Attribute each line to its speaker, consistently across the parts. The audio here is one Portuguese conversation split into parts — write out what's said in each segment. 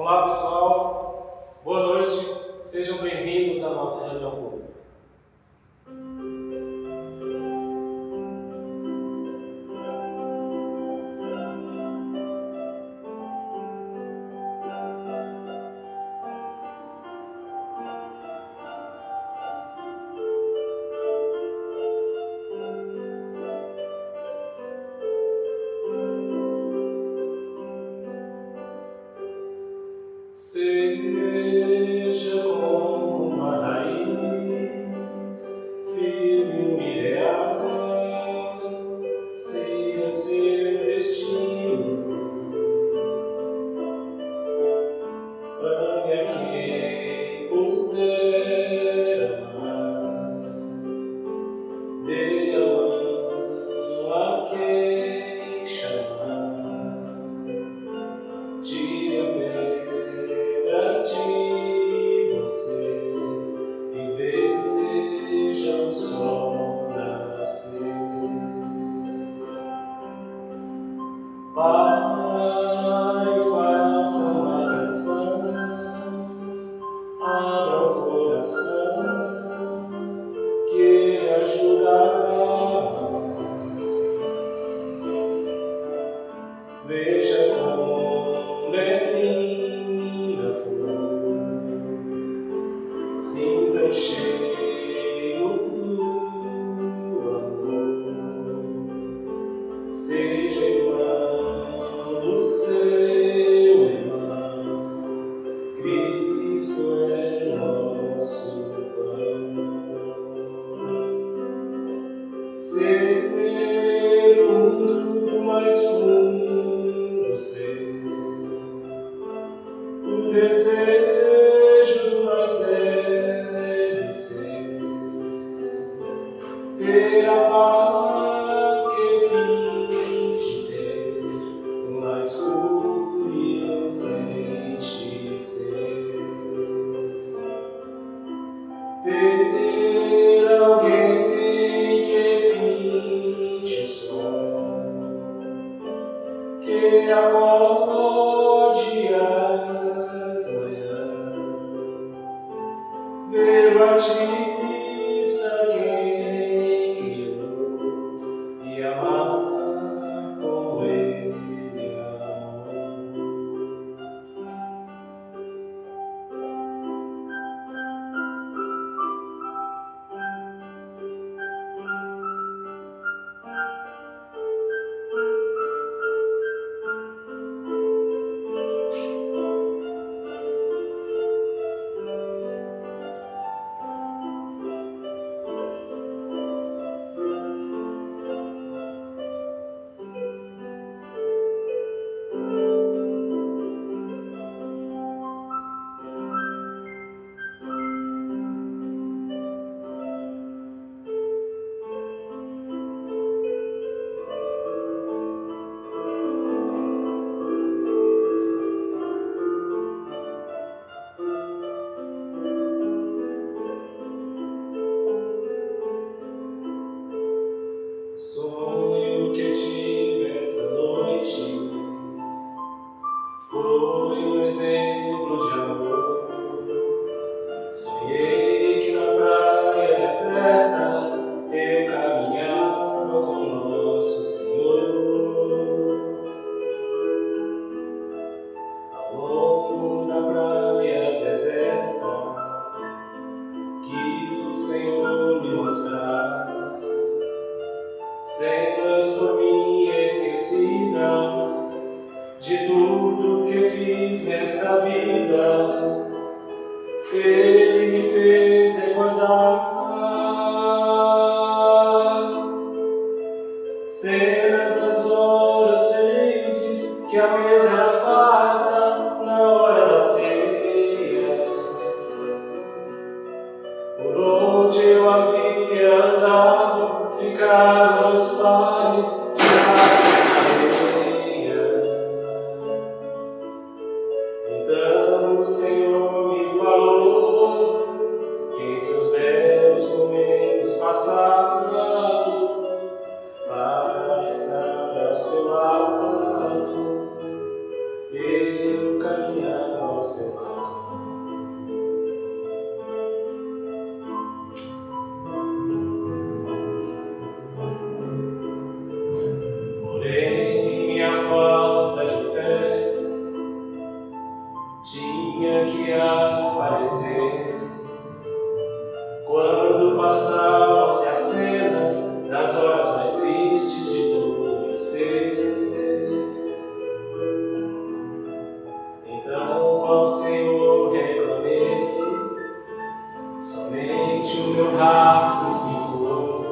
Speaker 1: Olá pessoal, boa noite, sejam bem-vindos à nossa reunião pública. Seja como uma raiz, firme e ideal, siga seu destino, ame a quem puder amar, dê a mão a quem chamar, tire a de você e veja o sol nascer. Pai, faça uma canção, abra o coração que ajudará. Veja como é linda flor, sinta o cheiro do amor, seja irmão do seu irmão, Cristo é nosso pão. Ser fundo do mais fundo ser, o desejo do mais velho ser, ter a paz que finge ter, o mais puro e inocente ser, ter alguém que pinte o sol, que acorde as manhãs, ver o artista quem criou e amar como ele amou. Sonho que tive essa noite foi um exemplo de amor. Sonhei que na praia deserta eu caminhava com nosso Senhor. Ao longo da praia deserta quis o Senhor me mostrar cenas por mim esquecidas de tudo que fiz nesta vida. Ele me fez recordar cenas das horas felizes que a mesa era farta na hora da ceia, por onde eu havia andado, ficaram os pares de rasgos na areia. Então o Senhor me falou que em seus belos momentos passados, para estar ao seu lado, eu caminhava ao tinha que aparecer. Quando passavam-se as cenas das horas mais tristes de todo meu ser, então ao Senhor reclamei, somente o meu rastro ficou.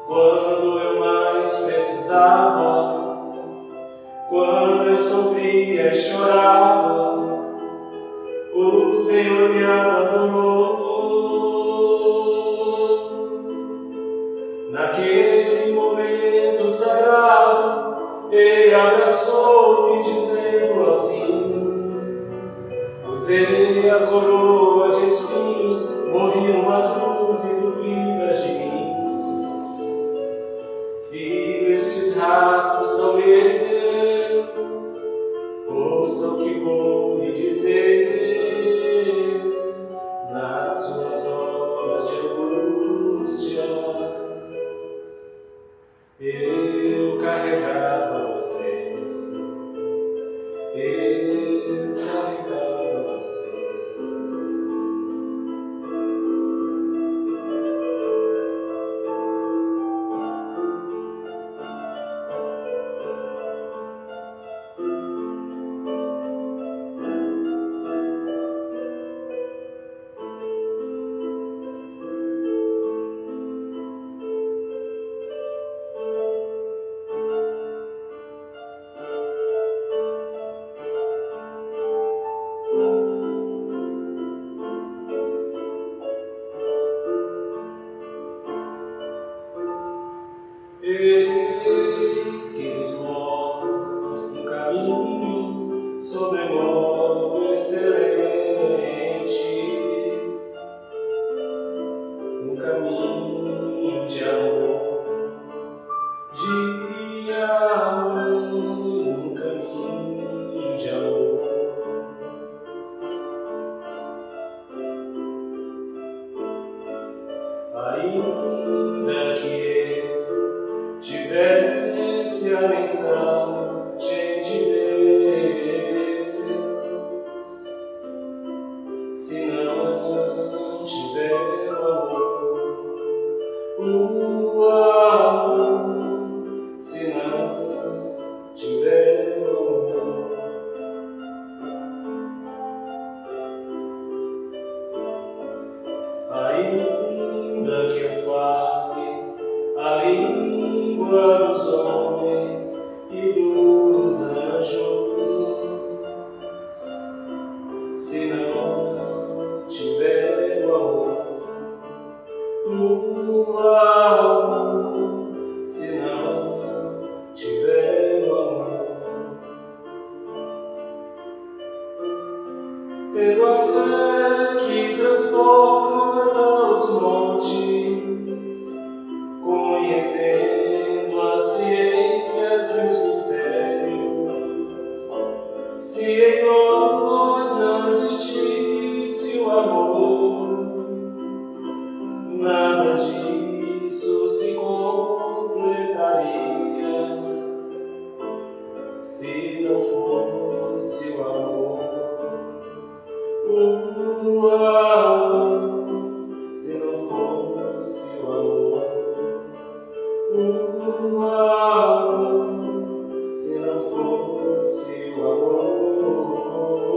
Speaker 1: Quando eu mais precisava, quando eu sofria e chorava, o Senhor me abandonou. Naquele momento sagrado, Ele abraçou-me dizendo assim: usei a coroa de espinhos, morri numa cruz e duvidas de mim. Filho, estes rastros são meus, ouça o que vou lhe dizer. Nas suas horas de angústia, eu carregava você, eu carregava você. Eis que eles mostram um caminho sobremodo excelente, um caminho de amor, um caminho de amor. Ainda que tivesse a mensagem de Deus, se não tiver o amor, se não tiver o amor, ainda que eu fale a língua dos homens e dos anjos, se não tiver o amor, se não tiver o amor, tendo a fé que transporta os montes, conhecendo as ciências e os mistérios, se em nós não existisse o amor, nada disso se completaria. Se não fosse o amor, se não fosse o amor, se não fosse o amor.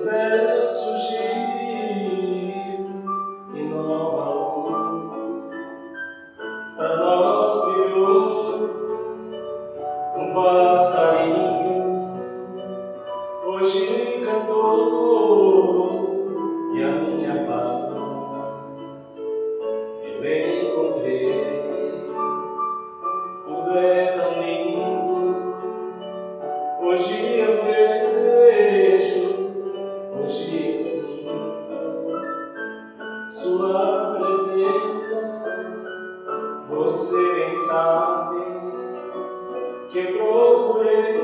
Speaker 1: céu surgir e nova luz para nós brilhou um passarinho, hoje cantou e a minha paz eu encontrei. Tudo é tão lindo, hoje eu vejo, hoje eu sinto sua presença. Você bem sabe que eu procurei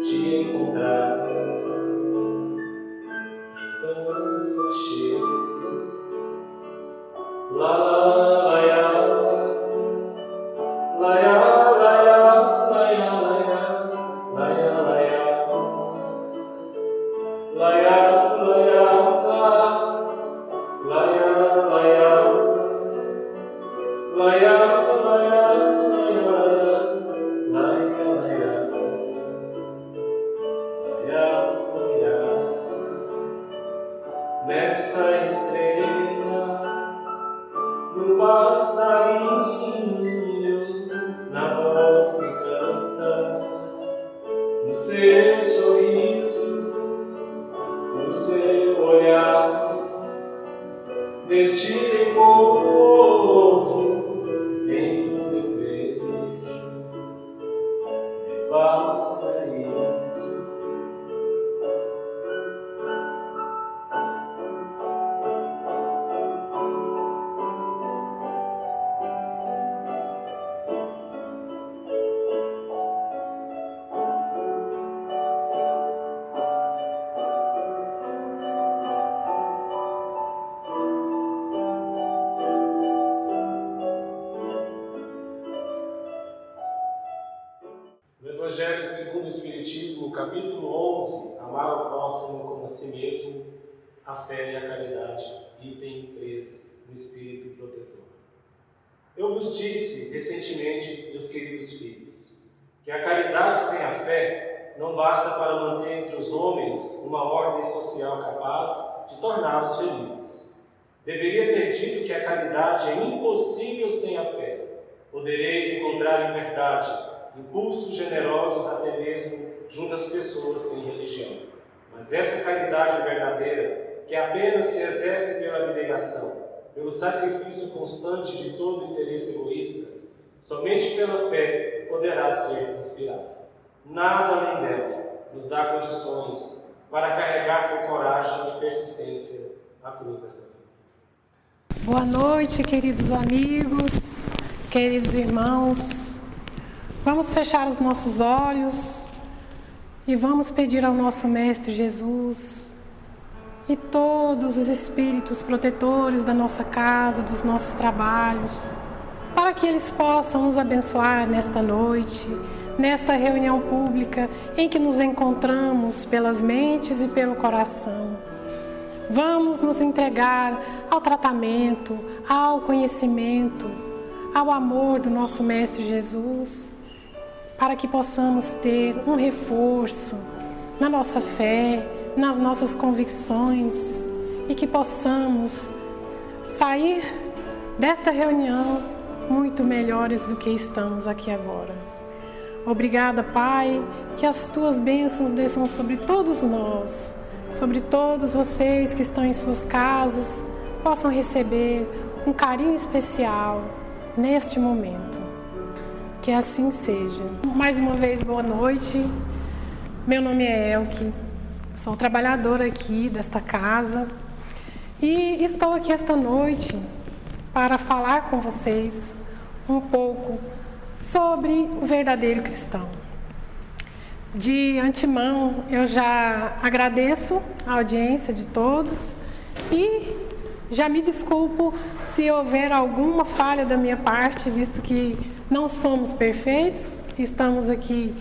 Speaker 1: te encontrar, então eu achei. Lá, lá, lá, nessa estrela, no passarinho, na voz que canta, no seu sorriso, no seu olhar, neste encontro, em tudo eu vejo paraíso. No Evangelho segundo o Espiritismo, capítulo 11, amar ao próximo como a si mesmo, a fé e a caridade, item 13, no Espírito Protetor. Eu vos disse recentemente, meus queridos filhos, que a caridade sem a fé não basta para manter entre os homens uma ordem social capaz de torná-los felizes. Deveria ter dito que a caridade é impossível sem a fé. Podereis encontrar liberdade, impulsos generosos até mesmo junto às pessoas sem religião. Mas essa caridade verdadeira, que apenas se exerce pela abnegação, pelo sacrifício constante de todo interesse egoísta, somente pela fé poderá ser inspirada. Nada além dela nos dá condições para carregar com coragem e persistência a cruz dessa vida.
Speaker 2: Boa noite, queridos amigos, queridos irmãos. Vamos fechar os nossos olhos e vamos pedir ao nosso Mestre Jesus e todos os espíritos protetores da nossa casa, dos nossos trabalhos, para que eles possam nos abençoar nesta noite, nesta reunião pública em que nos encontramos pelas mentes e pelo coração. Vamos nos entregar ao tratamento, ao conhecimento, ao amor do nosso Mestre Jesus, para que possamos ter um reforço na nossa fé, nas nossas convicções e que possamos sair desta reunião muito melhores do que estamos aqui agora. Obrigada, Pai, que as Tuas bênçãos desçam sobre todos nós, sobre todos vocês que estão em suas casas, possam receber um carinho especial neste momento. Que assim seja. Mais uma vez, boa noite. Meu nome é Elke, sou trabalhadora aqui desta casa e estou aqui esta noite para falar com vocês um pouco sobre o verdadeiro cristão. De antemão, eu já agradeço a audiência de todos e já me desculpo se houver alguma falha da minha parte, visto que não somos perfeitos, estamos aqui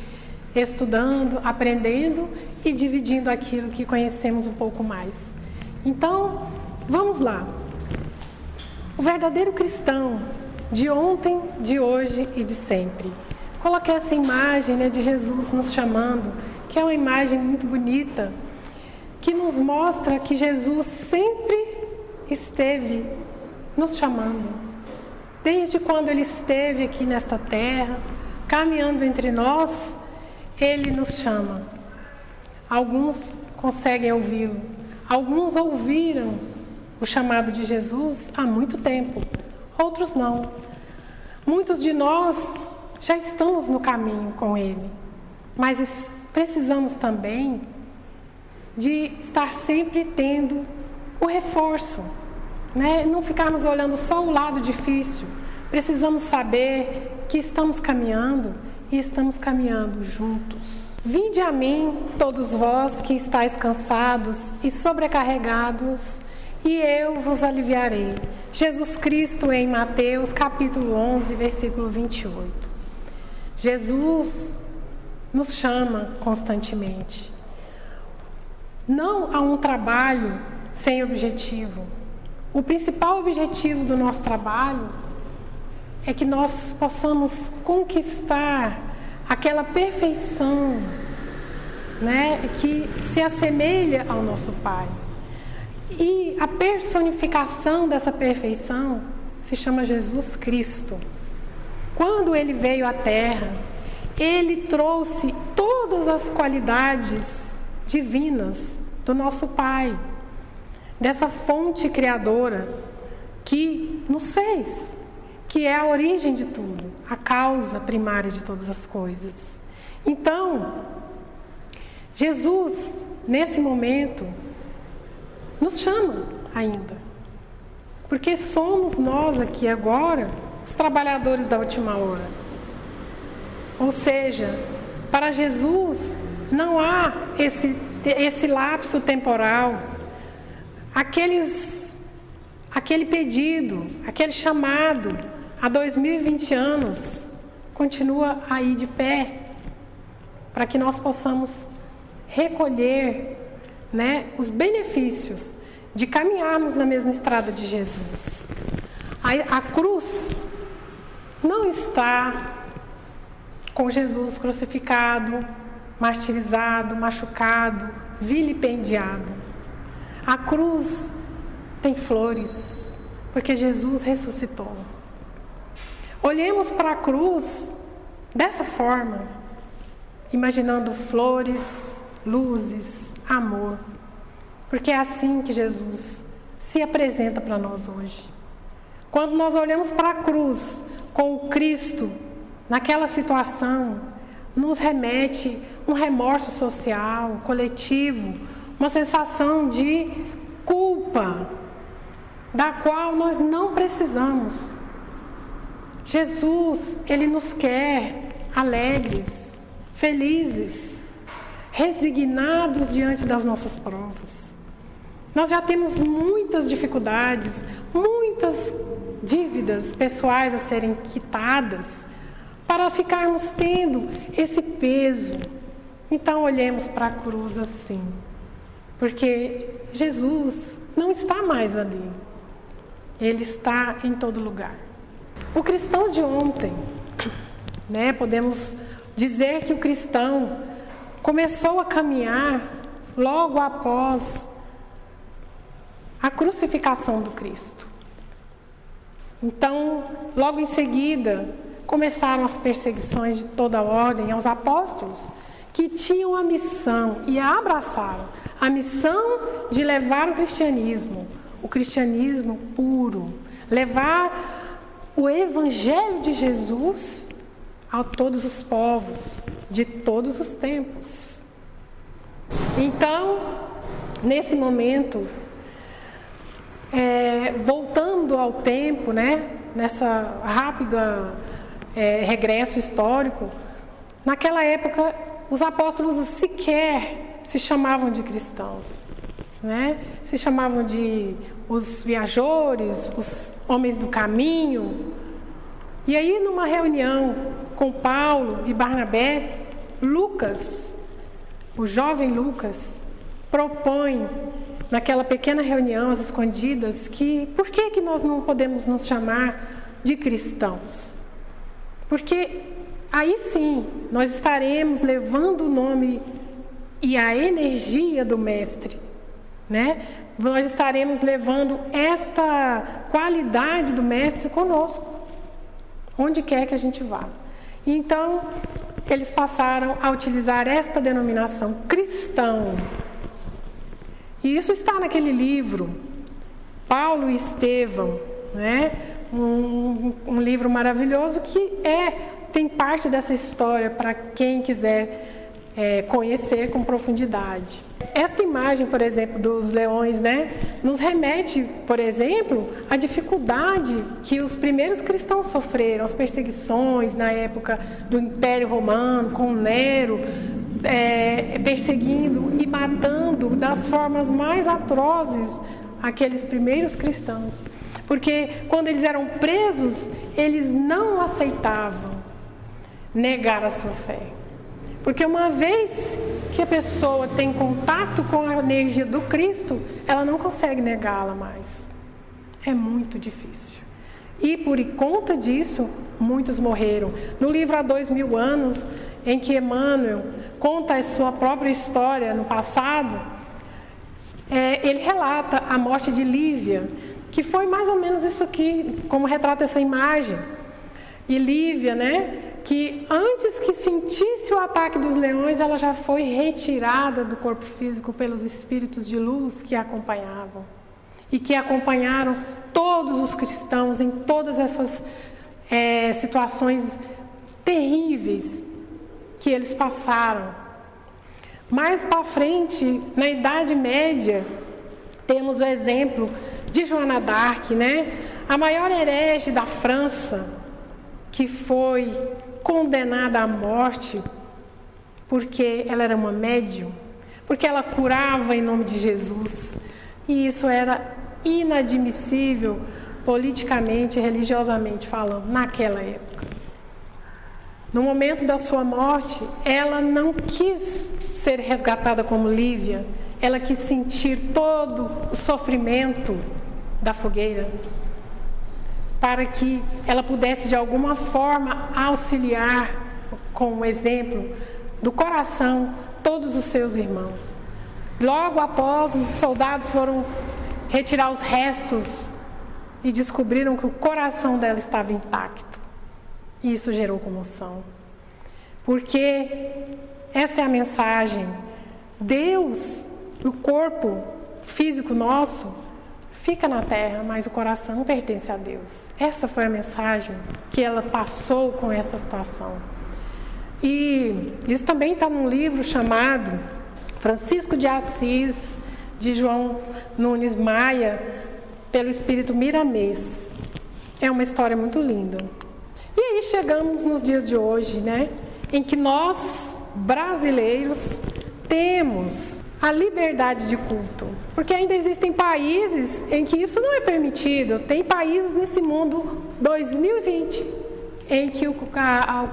Speaker 2: estudando, aprendendo e dividindo aquilo que conhecemos um pouco mais. Então, vamos lá. O verdadeiro cristão de ontem, de hoje e de sempre. Coloquei essa imagem, de Jesus nos chamando, que é uma imagem muito bonita, que nos mostra que Jesus sempre esteve nos chamando. Desde quando Ele esteve aqui nesta terra, caminhando entre nós, Ele nos chama. Alguns conseguem ouvi-lo. Alguns ouviram o chamado de Jesus há muito tempo, outros não. Muitos de nós já estamos no caminho com Ele, mas precisamos também de estar sempre tendo o reforço, né? Não ficarmos olhando só o lado difícil. Precisamos saber que estamos caminhando e estamos caminhando juntos. Vinde a mim, todos vós que estáis cansados e sobrecarregados, e eu vos aliviarei. Jesus Cristo em Mateus capítulo 11, versículo 28. Jesus nos chama constantemente. Não há um trabalho sem objetivo. O principal objetivo do nosso trabalho é que nós possamos conquistar aquela perfeição, né, que se assemelha ao nosso Pai. E a personificação dessa perfeição se chama Jesus Cristo. Quando Ele veio à Terra, Ele trouxe todas as qualidades divinas do nosso Pai, dessa fonte criadora que nos fez, que é a origem de tudo, a causa primária de todas as coisas. Então, Jesus, nesse momento, nos chama ainda, porque somos nós aqui agora os trabalhadores da última hora. Ou seja, para Jesus não há esse lapso temporal, aquele pedido, aquele chamado há 2020 anos continua aí de pé, para que nós possamos recolher, né, os benefícios de caminharmos na mesma estrada de Jesus. A cruz não está com Jesus crucificado, martirizado, machucado, vilipendiado. A cruz tem flores, porque Jesus ressuscitou. Olhemos para a cruz dessa forma, imaginando flores, luzes, amor, porque é assim que Jesus se apresenta para nós hoje. Quando nós olhamos para a cruz com o Cristo naquela situação, nos remete um remorso social, coletivo, uma sensação de culpa, da qual nós não precisamos. Jesus, Ele nos quer alegres, felizes, resignados diante das nossas provas. Nós já temos muitas dificuldades, muitas dívidas pessoais a serem quitadas, para ficarmos tendo esse peso. Então olhemos para a cruz assim, porque Jesus não está mais ali, Ele está em todo lugar. O cristão de ontem, né, podemos dizer que o cristão começou a caminhar logo após a crucificação do Cristo. Então, logo em seguida, começaram as perseguições de toda ordem aos apóstolos, que tinham a missão e a abraçaram a missão de levar o cristianismo puro, levar o evangelho de Jesus a todos os povos, de todos os tempos. Então, nesse momento, voltando ao tempo, né, nessa rápida regresso histórico, naquela época os apóstolos sequer se chamavam de cristãos, né? Se chamavam de os viajores, os homens do caminho. E aí, numa reunião com Paulo e Barnabé, Lucas, o jovem Lucas, propõe naquela pequena reunião às escondidas que por que nós não podemos nos chamar de cristãos? Porque aí sim nós estaremos levando o nome e a energia do Mestre né? Nós estaremos levando esta qualidade do Mestre conosco, onde quer que a gente vá. Então, eles passaram a utilizar esta denominação, cristão. E isso está naquele livro, Paulo e Estevão, né? Um livro maravilhoso que tem parte dessa história para quem quiser conhecer com profundidade. Esta imagem, por exemplo, dos leões, né, nos remete, por exemplo, à dificuldade que os primeiros cristãos sofreram, as perseguições na época do Império Romano, com Nero, perseguindo e matando das formas mais atrozes aqueles primeiros cristãos. Porque quando eles eram presos, eles não aceitavam negar a sua fé. Porque uma vez que a pessoa tem contato com a energia do Cristo, ela não consegue negá-la mais. É muito difícil. E por conta disso, muitos morreram. No livro Há 2000 anos, em que Emmanuel conta a sua própria história no passado, ele relata a morte de Lívia, que foi mais ou menos isso aqui, como retrata essa imagem. E Lívia, né, que antes que sentisse o ataque dos leões, ela já foi retirada do corpo físico pelos espíritos de luz que a acompanhavam. E que acompanharam todos os cristãos em todas essas situações terríveis que eles passaram. Mais para frente, na Idade Média, temos o exemplo de Joana d'Arc, né? A maior herege da França, que foi condenada à morte porque ela era uma médium, porque ela curava em nome de Jesus. E isso era inadmissível politicamente e religiosamente falando naquela época. No momento da sua morte, ela não quis ser resgatada como Lívia, ela quis sentir todo o sofrimento da fogueira, para que ela pudesse de alguma forma auxiliar com o exemplo do coração todos os seus irmãos. Logo após, os soldados foram retirar os restos e descobriram que o coração dela estava intacto. E isso gerou comoção. Porque essa é a mensagem. Deus, o corpo físico nosso, fica na terra, mas o coração pertence a Deus. Essa foi a mensagem que ela passou com essa situação. E isso também está num livro chamado Francisco de Assis, de João Nunes Maia, pelo Espírito Miramês. É uma história muito linda. E aí chegamos nos dias de hoje, né? Em que nós, brasileiros, temos a liberdade de culto. Porque ainda existem países em que isso não é permitido. Tem países nesse mundo 2020 em que o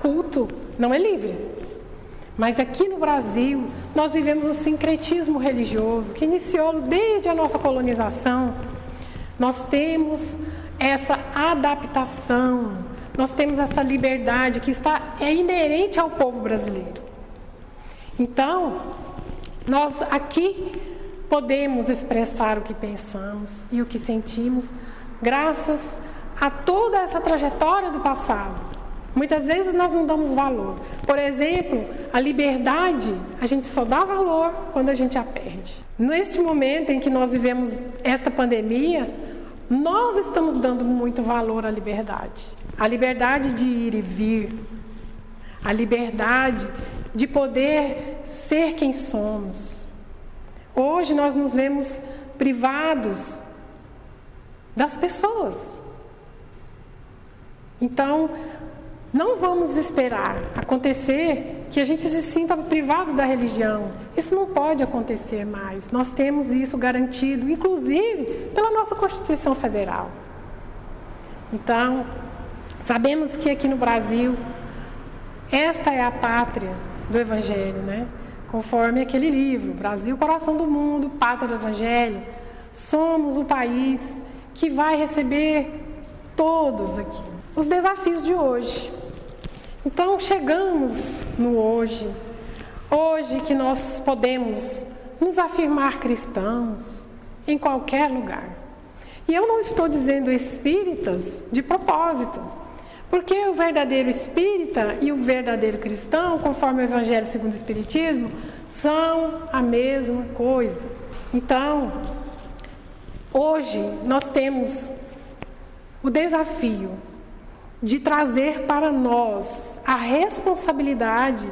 Speaker 2: culto não é livre. Mas aqui no Brasil, nós vivemos o sincretismo religioso, que iniciou desde a nossa colonização. Nós temos essa adaptação, nós temos essa liberdade que é inerente ao povo brasileiro. Então, nós aqui podemos expressar o que pensamos e o que sentimos, graças a toda essa trajetória do passado. Muitas vezes nós não damos valor. Por exemplo, a liberdade, a gente só dá valor quando a gente a perde. Neste momento em que nós vivemos esta pandemia, nós estamos dando muito valor à liberdade. A liberdade de ir e vir. A liberdade de poder ser quem somos. Hoje nós nos vemos privados das pessoas. Então, não vamos esperar acontecer que a gente se sinta privado da religião. Isso não pode acontecer mais. Nós temos isso garantido, inclusive, pela nossa Constituição Federal. Então, sabemos que aqui no Brasil, esta é a pátria do Evangelho, né? Conforme aquele livro, Brasil, coração do mundo, pátria do Evangelho. Somos o país que vai receber todos aqui. Os desafios de hoje. Então, chegamos no hoje. Hoje que nós podemos nos afirmar cristãos em qualquer lugar. E eu não estou dizendo espíritas de propósito, porque o verdadeiro espírita e o verdadeiro cristão, conforme o Evangelho segundo o Espiritismo, são a mesma coisa. Então, hoje nós temos o desafio de trazer para nós a responsabilidade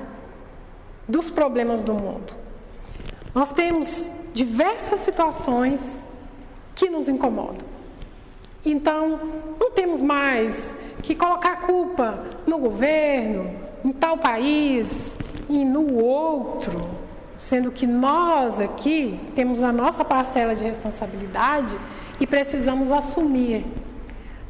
Speaker 2: dos problemas do mundo. Nós temos diversas situações que nos incomodam. Então, não temos mais que colocar a culpa no governo, em tal país e no outro, sendo que nós aqui temos a nossa parcela de responsabilidade e precisamos assumir.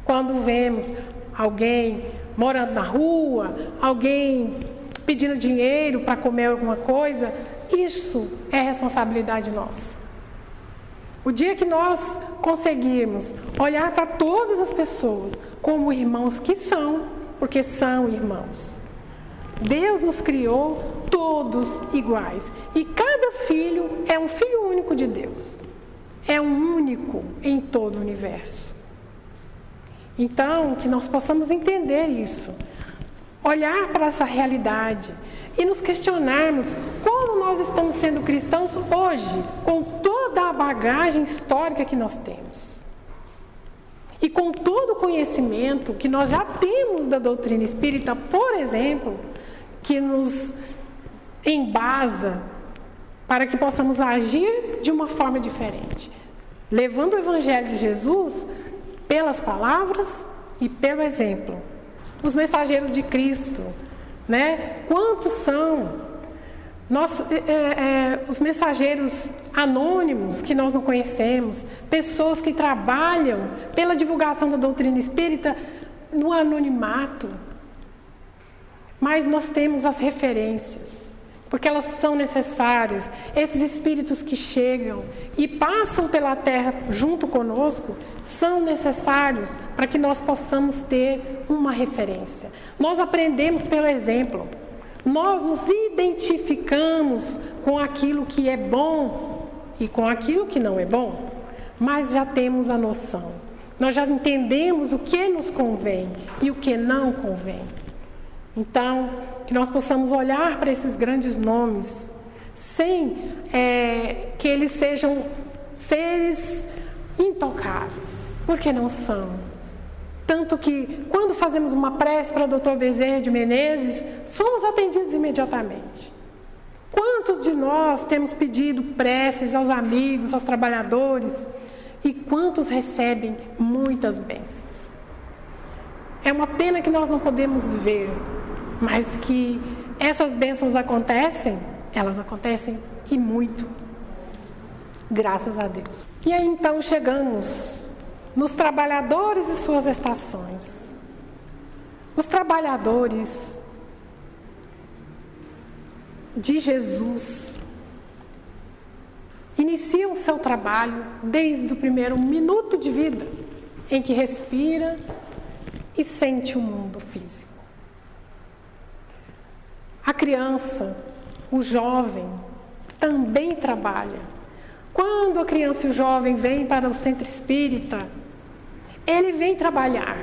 Speaker 2: Quando vemos alguém morando na rua, alguém pedindo dinheiro para comer alguma coisa, isso é responsabilidade nossa. O dia que nós conseguirmos olhar para todas as pessoas como irmãos que são, porque são irmãos. Deus nos criou todos iguais. E cada filho é um filho único de Deus. É um único em todo o universo. Então, que nós possamos entender isso. Olhar para essa realidade e nos questionarmos como nós estamos sendo cristãos hoje, com toda a bagagem histórica que nós temos. E com todo o conhecimento que nós já temos da doutrina espírita, por exemplo, que nos embasa para que possamos agir de uma forma diferente, levando o Evangelho de Jesus pelas palavras e pelo exemplo. Os mensageiros de Cristo, né? Quantos são? Os mensageiros anônimos que nós não conhecemos, pessoas que trabalham pela divulgação da doutrina espírita no anonimato. Mas nós temos as referências, porque elas são necessárias. Esses espíritos que chegam e passam pela Terra junto conosco são necessários para que nós possamos ter uma referência. Nós aprendemos pelo exemplo. Nós nos identificamos com aquilo que é bom e com aquilo que não é bom, mas já temos a noção. Nós já entendemos o que nos convém e o que não convém. Então, que nós possamos olhar para esses grandes nomes sem que eles sejam seres intocáveis, porque não são. Tanto que, quando fazemos uma prece para o Dr. Bezerra de Menezes, somos atendidos imediatamente. Quantos de nós temos pedido preces aos amigos, aos trabalhadores, e quantos recebem muitas bênçãos? É uma pena que nós não podemos ver, mas que essas bênçãos acontecem, elas acontecem e muito. Graças a Deus. E aí então chegamos nos trabalhadores e suas estações. Os trabalhadores de Jesus iniciam o seu trabalho desde o primeiro minuto de vida em que respira e sente o mundo físico. A criança, o jovem, também trabalha. Quando a criança e o jovem vêm para o centro espírita, ele vem trabalhar.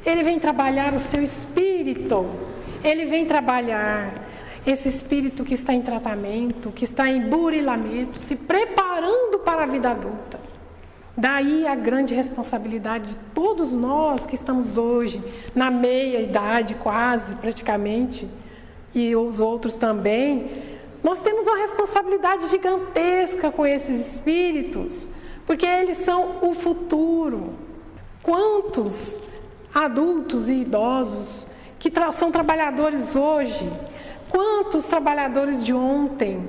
Speaker 2: Ele vem trabalhar o seu espírito. Ele vem trabalhar esse espírito que está em tratamento, que está em burilamento, se preparando para a vida adulta. Daí a grande responsabilidade de todos nós que estamos hoje na meia-idade, quase, praticamente, e os outros também. Nós temos uma responsabilidade gigantesca com esses espíritos, porque eles são o futuro. Quantos adultos e idosos que são trabalhadores hoje, quantos trabalhadores de ontem,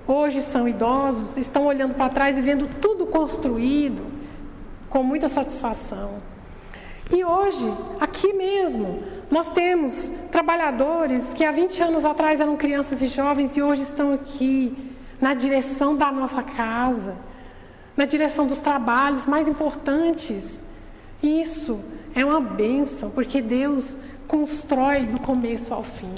Speaker 2: hoje são idosos, estão olhando para trás e vendo tudo construído com muita satisfação. E hoje, aqui mesmo, nós temos trabalhadores que há 20 anos atrás eram crianças e jovens e hoje estão aqui na direção da nossa casa, na direção dos trabalhos mais importantes. Isso é uma bênção, porque Deus constrói do começo ao fim.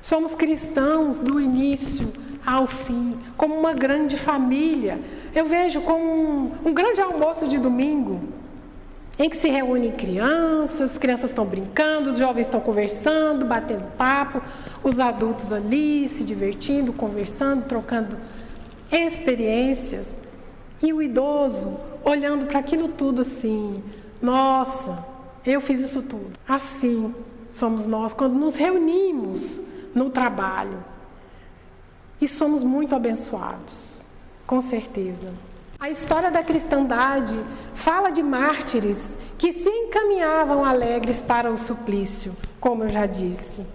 Speaker 2: Somos cristãos do início ao fim, como uma grande família. Eu vejo como um grande almoço de domingo, em que se reúnem crianças estão brincando, os jovens estão conversando, batendo papo, os adultos ali se divertindo, conversando, trocando experiências, e o idoso olhando para aquilo tudo assim: nossa, eu fiz isso tudo. Assim somos nós quando nos reunimos no trabalho, e somos muito abençoados, com certeza. A história da cristandade fala de mártires que se encaminhavam alegres para o suplício, como eu já disse.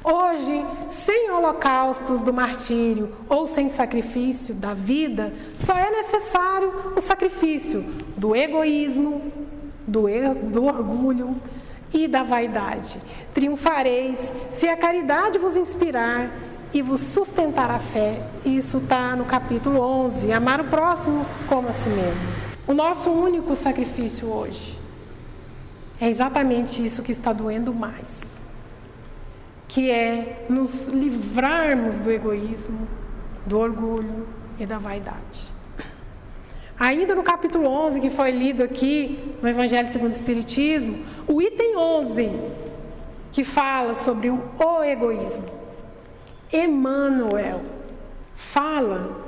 Speaker 2: Hoje, sem holocaustos do martírio ou sem sacrifício da vida, só é necessário o sacrifício do egoísmo, do orgulho e da vaidade. Triunfareis se a caridade vos inspirar e vos sustentar a fé. Isso está no capítulo 11, amar o próximo como a si mesmo. O nosso único sacrifício hoje é exatamente isso que está doendo mais, que é nos livrarmos do egoísmo, do orgulho e da vaidade. Ainda no capítulo 11, que foi lido aqui no Evangelho segundo o Espiritismo, o item 11, que fala sobre o egoísmo, Emmanuel fala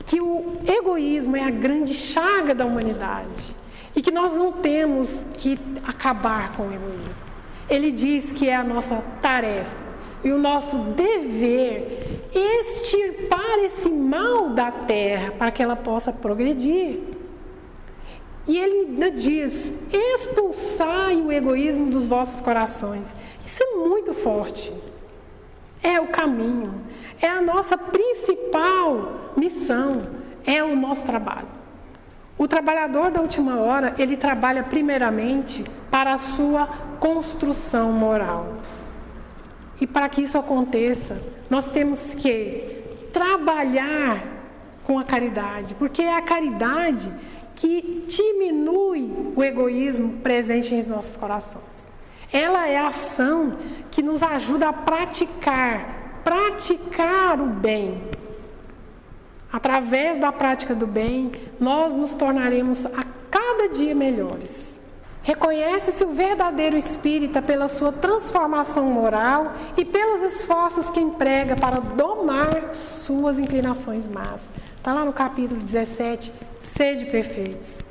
Speaker 2: que o egoísmo é a grande chaga da humanidade e que nós não temos que acabar com o egoísmo. Ele diz que é a nossa tarefa e o nosso dever extirpar esse mal da terra para que ela possa progredir. E ele diz: expulsai o egoísmo dos vossos corações. Isso é muito forte. É o caminho, é a nossa principal missão, é o nosso trabalho. O trabalhador da última hora, ele trabalha primeiramente para a sua construção moral. E para que isso aconteça, nós temos que trabalhar com a caridade, porque é a caridade que diminui o egoísmo presente em nossos corações. Ela é a ação que nos ajuda a praticar o bem. Através da prática do bem, nós nos tornaremos a cada dia melhores. Reconhece-se o verdadeiro espírita pela sua transformação moral e pelos esforços que emprega para domar suas inclinações más. Está lá no capítulo 17, sede perfeitos.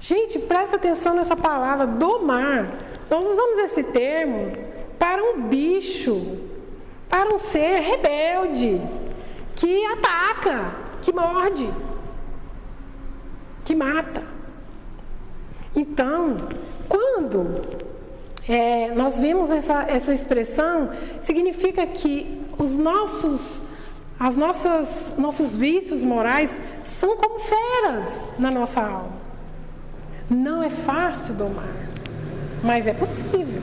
Speaker 2: Gente, presta atenção nessa palavra, domar. Nós usamos esse termo para um bicho, para um ser rebelde, que ataca, que morde, que mata. Então, quando nós vemos essa expressão, significa que os nossos vícios morais são como feras na nossa alma. Não é fácil domar, mas é possível,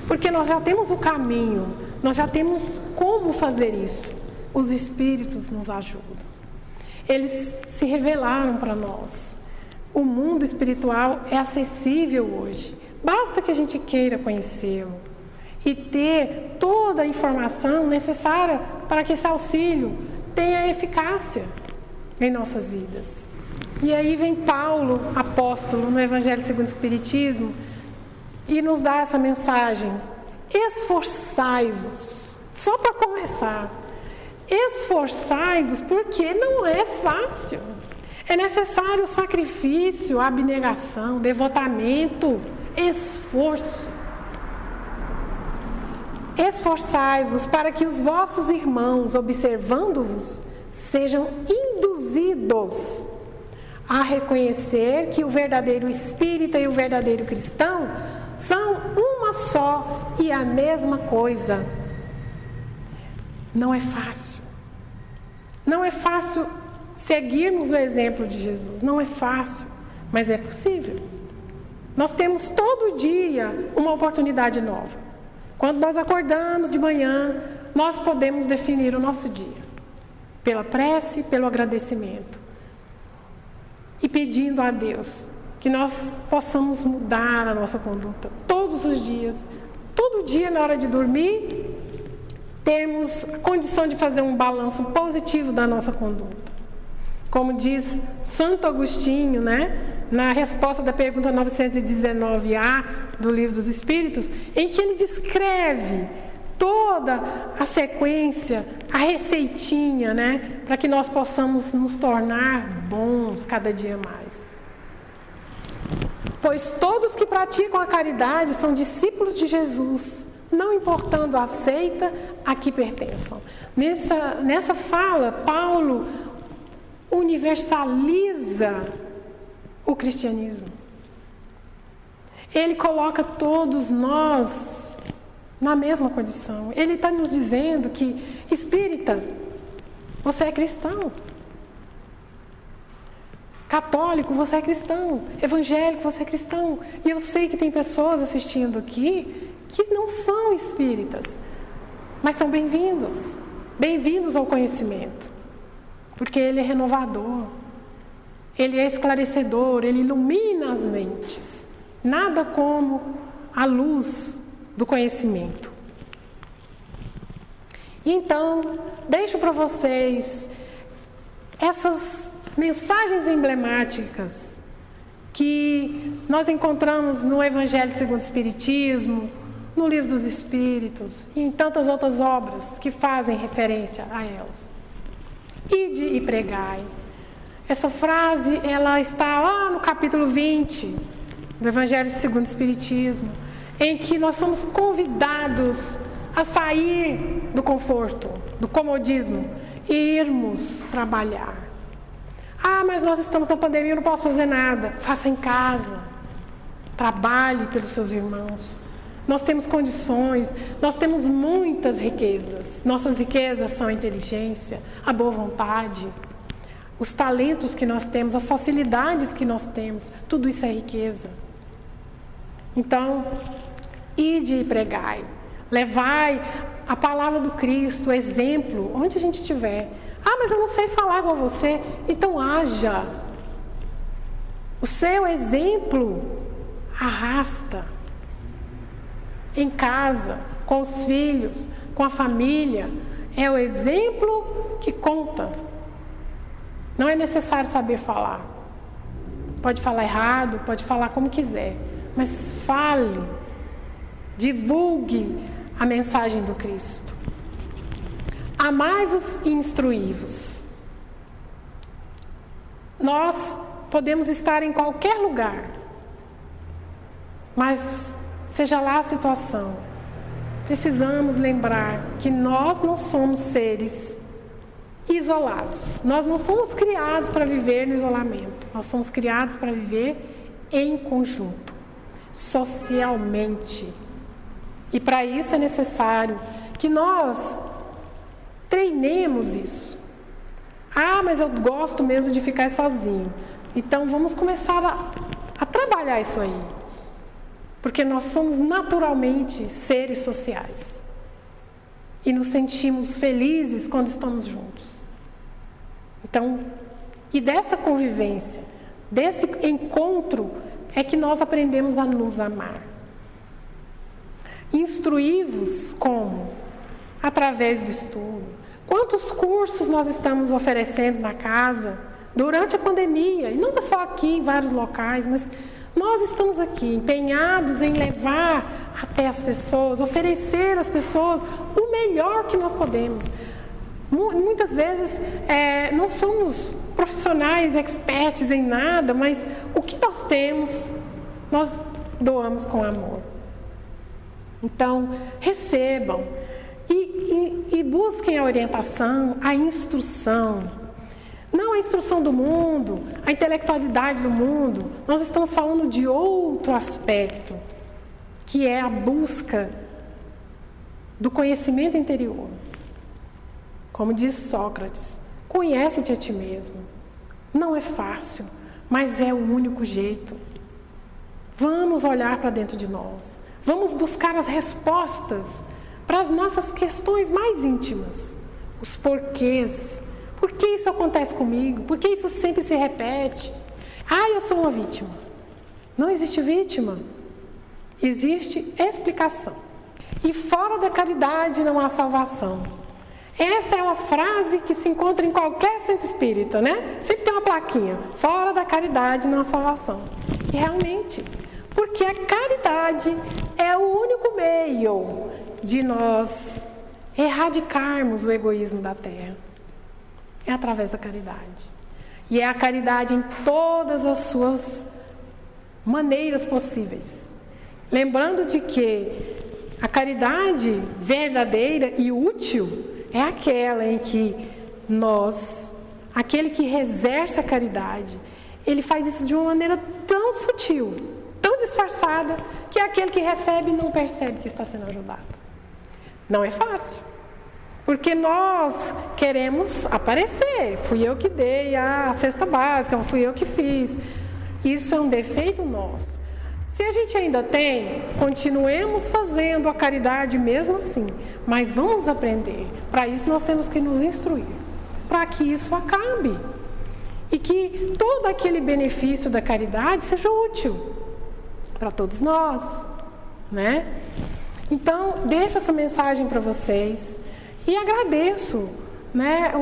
Speaker 2: porque nós já temos o caminho, nós já temos como fazer isso. Os Espíritos nos ajudam. Eles se revelaram para nós. O mundo espiritual é acessível hoje. Basta que a gente queira conhecê-lo e ter toda a informação necessária para que esse auxílio tenha eficácia em nossas vidas. E aí vem Paulo, apóstolo, no Evangelho segundo o Espiritismo, e nos dá essa mensagem: esforçai-vos. Só para começar, esforçai-vos, porque não é fácil. É necessário sacrifício, abnegação, devotamento, esforço. Esforçai-vos para que os vossos irmãos, observando-vos, sejam induzidos a reconhecer que o verdadeiro espírita e o verdadeiro cristão são uma só e a mesma coisa. Não é fácil. Não é fácil seguirmos o exemplo de Jesus. Não é fácil, mas é possível. Nós temos todo dia uma oportunidade nova. Quando nós acordamos de manhã, nós podemos definir o nosso dia pela prece, pelo agradecimento. E pedindo a Deus que nós possamos mudar a nossa conduta todos os dias. Todo dia, na hora de dormir, termos a condição de fazer um balanço positivo da nossa conduta. Como diz Santo Agostinho, na resposta da pergunta 919A do Livro dos Espíritos, em que ele descreve toda a sequência, a receitinha, para que nós possamos nos tornar bons cada dia mais. Pois todos que praticam a caridade são discípulos de Jesus, não importando a seita a que pertençam. Nessa fala, Paulo universaliza o cristianismo. Ele coloca todos nós na mesma condição. Ele está nos dizendo que, espírita, você é cristão. Católico, você é cristão. Evangélico, você é cristão. E eu sei que tem pessoas assistindo aqui que não são espíritas, mas são bem-vindos. Bem-vindos ao conhecimento. Porque ele é renovador. Ele é esclarecedor. Ele ilumina as mentes. Nada como a luz do conhecimento. E então, deixo para vocês essas mensagens emblemáticas que nós encontramos no Evangelho segundo o Espiritismo, no Livro dos Espíritos e em tantas outras obras que fazem referência a elas. Ide e pregai. Essa frase, ela está lá no capítulo 20 do Evangelho segundo o Espiritismo, em que nós somos convidados a sair do conforto, do comodismo e irmos trabalhar. Ah, mas nós estamos na pandemia, eu não posso fazer nada. Faça em casa. Trabalhe pelos seus irmãos. Nós temos condições, nós temos muitas riquezas. Nossas riquezas são a inteligência, a boa vontade, os talentos que nós temos, as facilidades que nós temos. Tudo isso é riqueza. Então, ide e pregai. Levai a palavra do Cristo, o exemplo, onde a gente estiver. Ah, mas eu não sei falar igual você. Então haja. O seu exemplo arrasta. Em casa, com os filhos, com a família. É o exemplo que conta. Não é necessário saber falar. Pode falar errado, pode falar como quiser. Mas fale. Divulgue a mensagem do Cristo. Amai-vos e instruí-vos. Nós podemos estar em qualquer lugar, mas seja lá a situação, precisamos lembrar que nós não somos seres isolados. Nós não fomos criados para viver no isolamento. Nós somos criados para viver em conjunto, socialmente. E para isso é necessário que nós treinemos isso. Ah, mas eu gosto mesmo de ficar sozinho. Então vamos começar a trabalhar isso aí. Porque nós somos naturalmente seres sociais. E nos sentimos felizes quando estamos juntos. Então, e dessa convivência, desse encontro, é que nós aprendemos a nos amar. Instruí-vos como? Através do estudo. Quantos cursos nós estamos oferecendo na casa durante a pandemia? E não só aqui, em vários locais, mas nós estamos aqui empenhados em levar até as pessoas, oferecer às pessoas o melhor que nós podemos. Muitas vezes não somos profissionais, experts em nada, mas o que nós temos, nós doamos com amor. Então, recebam e busquem a orientação, a instrução. Não a instrução do mundo, a intelectualidade do mundo. Nós estamos falando de outro aspecto, que é a busca do conhecimento interior. Como diz Sócrates, conhece-te a ti mesmo. Não é fácil, mas é o único jeito. Vamos olhar para dentro de nós. Vamos buscar as respostas para as nossas questões mais íntimas. Os porquês. Por que isso acontece comigo? Por que isso sempre se repete? Ah, eu sou uma vítima. Não existe vítima. Existe explicação. E fora da caridade não há salvação. Essa é uma frase que se encontra em qualquer centro espírita, né? Sempre tem uma plaquinha: fora da caridade não há salvação. E realmente, porque a caridade é o único meio de nós erradicarmos o egoísmo da Terra. É através da caridade. E é a caridade em todas as suas maneiras possíveis. Lembrando de que a caridade verdadeira e útil é aquela em que aquele que exerce a caridade, ele faz isso de uma maneira tão sutil, tão disfarçada, que aquele que recebe não percebe que está sendo ajudado. Não é fácil, porque nós queremos aparecer. Fui eu que dei a cesta básica, fui eu que fiz. Isso é um defeito nosso. Se a gente ainda tem, continuemos fazendo a caridade mesmo assim, mas vamos aprender. Para isso nós temos que nos instruir, para que isso acabe e que todo aquele benefício da caridade seja útil para todos nós, né? Então, deixo essa mensagem para vocês e agradeço, né,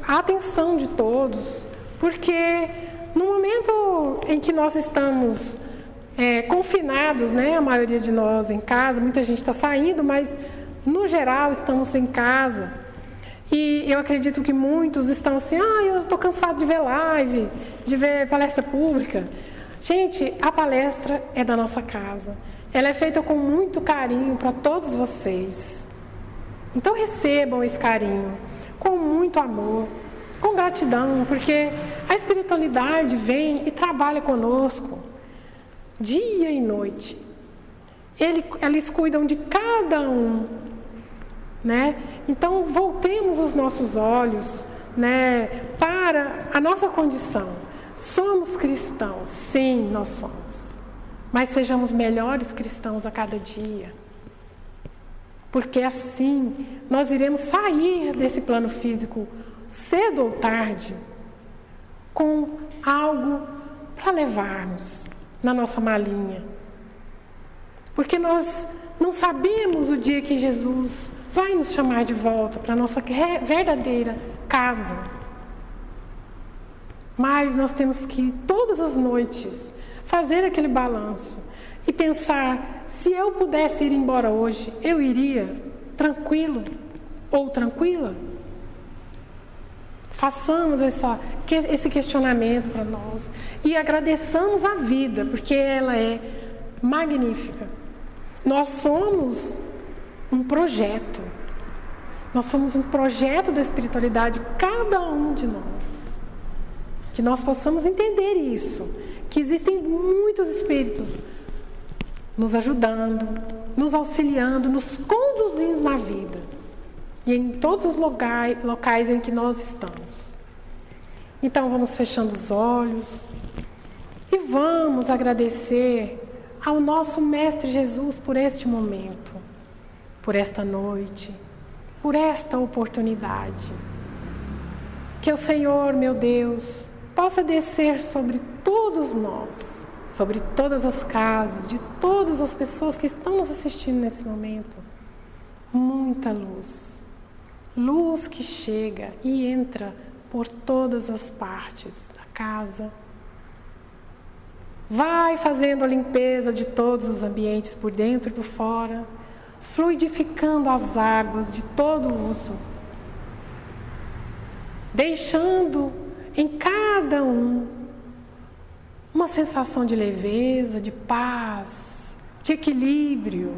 Speaker 2: a atenção de todos, porque no momento em que nós estamos confinados, né, a maioria de nós em casa, muita gente está saindo, mas no geral estamos em casa. E eu acredito que muitos estão assim: eu estou cansado de ver live, de ver palestra pública. Gente, a palestra é da nossa casa. Ela é feita com muito carinho para todos vocês. Então recebam esse carinho com muito amor, com gratidão, porque a espiritualidade vem e trabalha conosco dia e noite. Eles cuidam de cada um, né? Então voltemos os nossos olhos, né, para a nossa condição. Somos cristãos, sim, nós somos, mas sejamos melhores cristãos a cada dia, porque assim nós iremos sair desse plano físico cedo ou tarde com algo para levarmos na nossa malinha, porque nós não sabemos o dia que Jesus vai nos chamar de volta para a nossa verdadeira casa. Mas nós temos que, todas as noites, fazer aquele balanço e pensar: se eu pudesse ir embora hoje, eu iria tranquilo ou tranquila? Façamos esse questionamento para nós e agradeçamos a vida, porque ela é magnífica. Nós somos um projeto. Nós somos um projeto da espiritualidade, cada um de nós. Que nós possamos entender isso, que existem muitos espíritos nos ajudando, nos auxiliando, nos conduzindo na vida. E em todos os locais em que nós estamos. Então vamos fechando os olhos e vamos agradecer ao nosso Mestre Jesus por este momento, por esta noite, por esta oportunidade. Que o Senhor, meu Deus, possa descer sobre todos nós, sobre todas as casas, de todas as pessoas que estão nos assistindo nesse momento, muita luz. Luz que chega e entra por todas as partes da casa. Vai fazendo a limpeza de todos os ambientes por dentro e por fora, fluidificando as águas de todo uso, deixando em cada um uma sensação de leveza, de paz, de equilíbrio,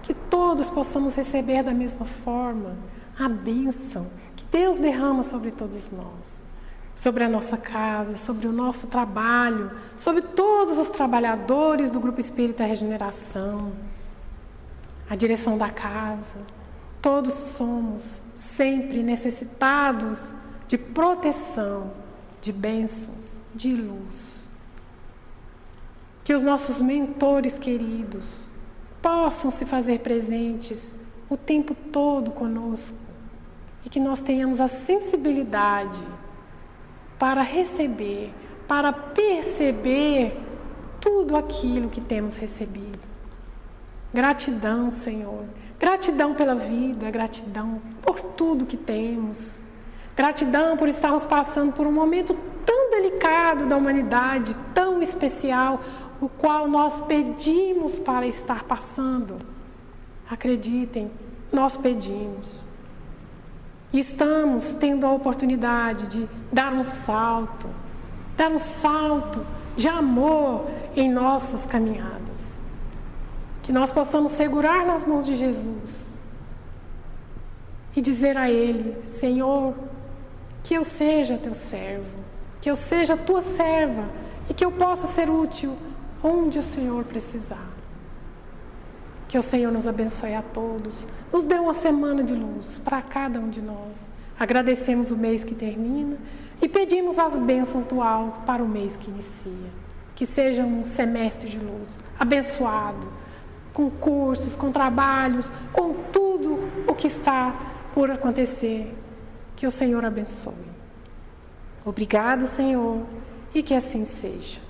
Speaker 2: que todos possamos receber da mesma forma a bênção que Deus derrama sobre todos nós, sobre a nossa casa, sobre o nosso trabalho, sobre todos os trabalhadores do Grupo Espírita Regeneração, a direção da casa. Todos somos sempre necessitados de proteção, de bênçãos, de luz. Que os nossos mentores queridos possam se fazer presentes o tempo todo conosco e que nós tenhamos a sensibilidade para receber, para perceber tudo aquilo que temos recebido. Gratidão, Senhor. Gratidão pela vida, gratidão por tudo que temos. Gratidão por estarmos passando por um momento tão delicado da humanidade, tão especial, o qual nós pedimos para estar passando. Acreditem, nós pedimos. E estamos tendo a oportunidade de dar um salto de amor em nossas caminhadas. Que nós possamos segurar nas mãos de Jesus e dizer a Ele: Senhor, que eu seja teu servo, que eu seja tua serva e que eu possa ser útil onde o Senhor precisar. Que o Senhor nos abençoe a todos, nos dê uma semana de luz para cada um de nós. Agradecemos o mês que termina e pedimos as bênçãos do alto para o mês que inicia. Que seja um semestre de luz, abençoado, com cursos, com trabalhos, com tudo o que está por acontecer. Que o Senhor abençoe. Obrigado, Senhor, e que assim seja.